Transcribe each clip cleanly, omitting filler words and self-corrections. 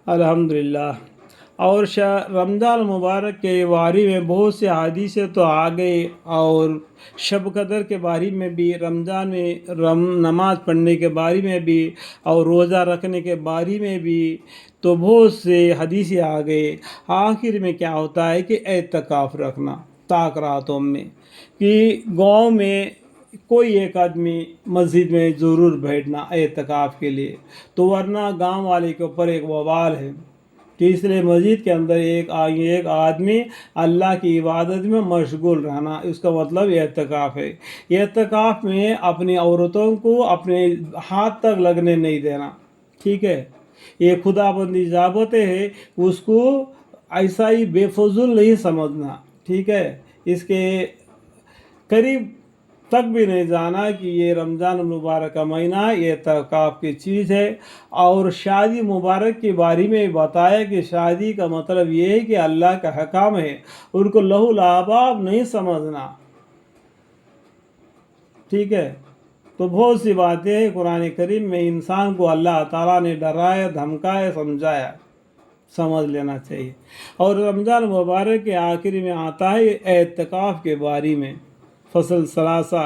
अल्हम्दुलिल्लाह। और रमज़ान मुबारक के बारे में बहुत से हदीसें तो आ गए, और शब कदर के बारे में भी, रमज़ान में नमाज पढ़ने के बारे में भी, और रोज़ा रखने के बारे में भी तो बहुत से हदीसें आ गए। आखिर में क्या होता है कि एतकाफ़ रखना ताक रातों में, कि गांव में कोई एक आदमी मस्जिद में ज़रूर बैठना एतकाफ़ के लिए, तो वरना गांव वाले के ऊपर एक वबाल है कि इसलिए मस्जिद के अंदर एक आदमी अल्लाह की इबादत में मशगूल रहना, इसका मतलब एतकाफ़ है। एतकाफ़ में अपनी औरतों को अपने हाथ तक लगने नहीं देना, ठीक है। ये खुदाबंदी ज़ाबतें हैं, उसको ऐसा ही बेफजूल नहीं समझना, ठीक है। इसके करीब तक भी नहीं जाना कि ये रमज़ान मुबारक का महीना ये एतकाफ़ की चीज़ है। और शादी मुबारक के बारे में बताया कि शादी का मतलब ये है कि अल्लाह का हकाम है, उनको लहू लाबाब नहीं समझना, ठीक है। तो बहुत सी बातें हैं कुरान करीम में, इंसान को अल्लाह ताला ने डराया, धमकाया, समझाया, समझ लेना चाहिए। और रमज़ान मुबारक के आखिर में आता है एतकाफ़ के बारे में, फसल सलासा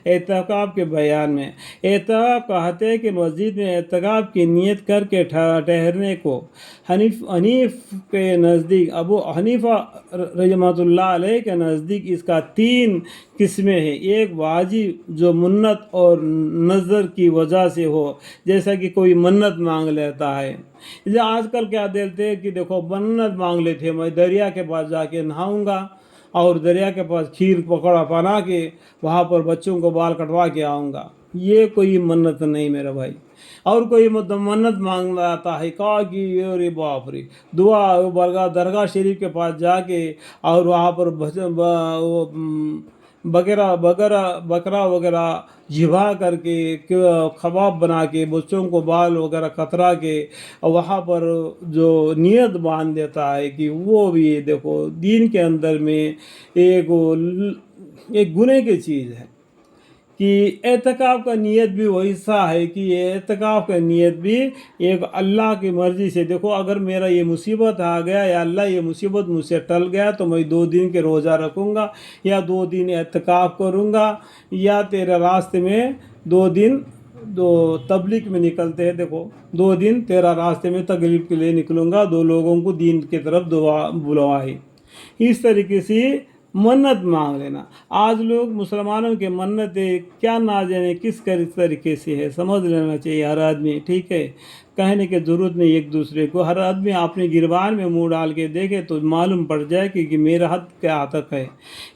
एतकाफ़ के बयान में। एतकाफ़ कहते हैं कि मस्जिद में एतकाफ़ की नियत करके ठहरने को। हनीफ के नज़दीक, अबू हनीफ़ा रहमतुल्लाह अलैह के नज़दीक इसका 3 किस्में हैं। एक वाजिब जो मन्नत और नज़र की वजह से हो, जैसा कि कोई मन्नत मांग लेता है। जैसे आजकल क्या देते हैं कि देखो मन्नत मांग लेते हैं, मैं दरिया के पास जाके नहाऊंगा और दरिया के पास खीर पकौड़ा बना के वहाँ पर बच्चों को बाल कटवा के आऊँगा। ये कोई मन्नत नहीं मेरा भाई। और कोई मन्नत मांग आता है कहा कि अरे बाप रे, दुआ दरगाह शरीफ के पास जाके और वहाँ पर बकरा वगैरह जिभा करके कबाब बना के बच्चों को बाल वगैरह कतरा के वहाँ पर जो नियत बांध देता है कि वो भी देखो दीन के अंदर में एक गुने की चीज़ है। कि एतकाफ़ का नियत भी वैसा है कि एतकाफ़ का नियत भी एक अल्लाह की मर्ज़ी से, देखो अगर मेरा ये मुसीबत आ गया या अल्लाह ये मुसीबत मुझसे टल गया तो मैं 2 दिन के रोज़ा रखूँगा या 2 दिन एतकाफ़ करूँगा, या तेरे रास्ते में 2 दिन, दो तबलीग में निकलते हैं, देखो 2 दिन तेरा रास्ते में तकलीफ के लिए निकलूँगा, 2 लोगों को दीन की तरफ दुआ बुलवाई। इस तरीके से मन्नत मांग लेना। आज लोग मुसलमानों के मन्नतें क्या ना जाने किस तरीके से है, समझ लेना चाहिए हर आदमी, ठीक है। कहने की ज़रूरत नहीं एक दूसरे को, हर आदमी अपने गिरबान में मुंह डाल के देखे तो मालूम पड़ जाए कि मेरा हद क्या तक है।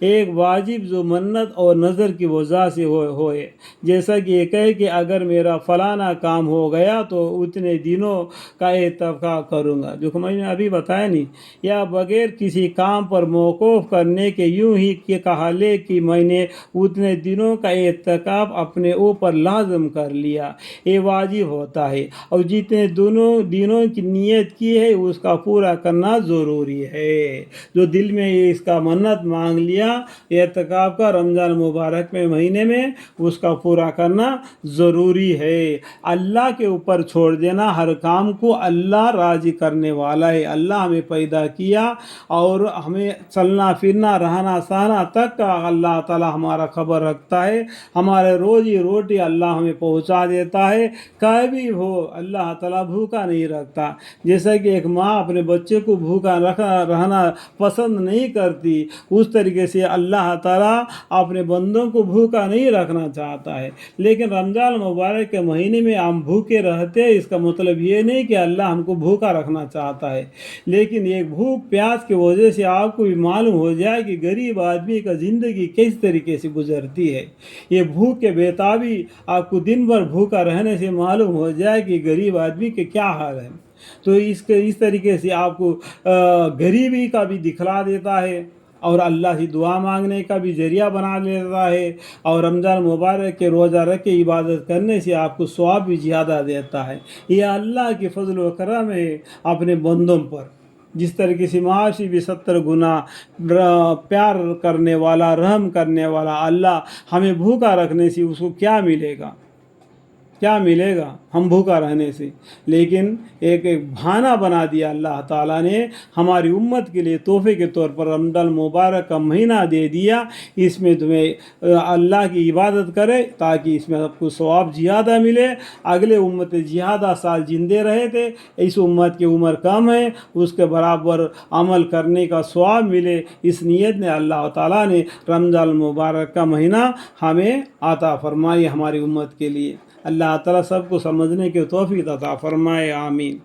एक वाजिब जो मन्नत और नज़र की वजह से होए, जैसा कि ये कहे कि अगर मेरा फलाना काम हो गया तो उतने दिनों का एतकाफ़ करूँगा, जो मैंने अभी बताया नहीं, या बगैर किसी काम पर मौकूफ़ करने के यूं ही कि कहा ले कि मैंने उतने दिनों का एतकाफ़ अपने ऊपर लाज़म कर लिया, ये वाजिब होता है। और जितने दोनों दिनों की नियत की है उसका पूरा करना ज़रूरी है। जो दिल में इसका मन्नत मांग लिया एतकाफ़ का रमज़ान मुबारक में महीने में, उसका पूरा करना ज़रूरी है। अल्लाह के ऊपर छोड़ देना हर काम को, अल्लाह राज़ी करने वाला है। अल्लाह हमें पैदा किया और हमें चलना फिरना रहना सहना तक का अल्लाह ताला हमारा खबर रखता है। हमारे रोज़ी रोटी अल्लाह हमें पहुंचा देता है। कभी हो अल्लाह ताला भूखा नहीं रखता। जैसा कि एक माँ अपने बच्चे को भूखा रहना पसंद नहीं करती, उस तरीके से अल्लाह ताला अपने बंदों को भूखा नहीं रखना चाहता है। लेकिन रमज़ान मुबारक के महीने में हम भूखे रहते हैं, इसका मतलब ये नहीं कि अल्लाह हमको भूखा रखना चाहता है। लेकिन एक भूख प्यास की वजह से आपको भी मालूम हो जाए कि गरीब आदमी का ज़िंदगी किस तरीके से गुजरती है। ये भूख के बेताबी आपको दिन भर भूखा रहने से मालूम हो जाए कि गरीब आदमी के क्या हाल है। तो इस तरीके से आपको गरीबी का भी दिखला देता है और अल्लाह से दुआ मांगने का भी ज़रिया बना लेता है। और रमज़ान मुबारक के रोज़ा रख के इबादत करने से आपको सवाब भी ज़्यादा देता है। ये अल्लाह के फजल व करम है अपने बंदों पर। जिस तरीके से माशी भी 70 गुना प्यार करने वाला, रहम करने वाला अल्लाह हमें भूखा रखने से उसको क्या मिलेगा। کیا ملے گا ہم بھوکا رہنے سے؟ لیکن ایک بہانہ بنا دیا اللہ تعالیٰ نے ہماری امت کے لیے تحفے کے طور پر رمضان المبارک کا مہینہ دے دیا، اس میں تمہیں اللہ کی عبادت کرے تاکہ اس میں آپ کو ثواب زیادہ ملے۔ اگلے امت زیادہ سال زندے رہے تھے، اس امت کی عمر کم ہے، اس کے برابر عمل کرنے کا ثواب ملے، اس نیت نے اللہ تعالیٰ نے رمضان المبارک کا مہینہ ہمیں عطا فرمائی ہماری امت کے لیے۔ اللہ تعالیٰ سب کو سمجھنے کے توفیق عطا فرمائے، آمین۔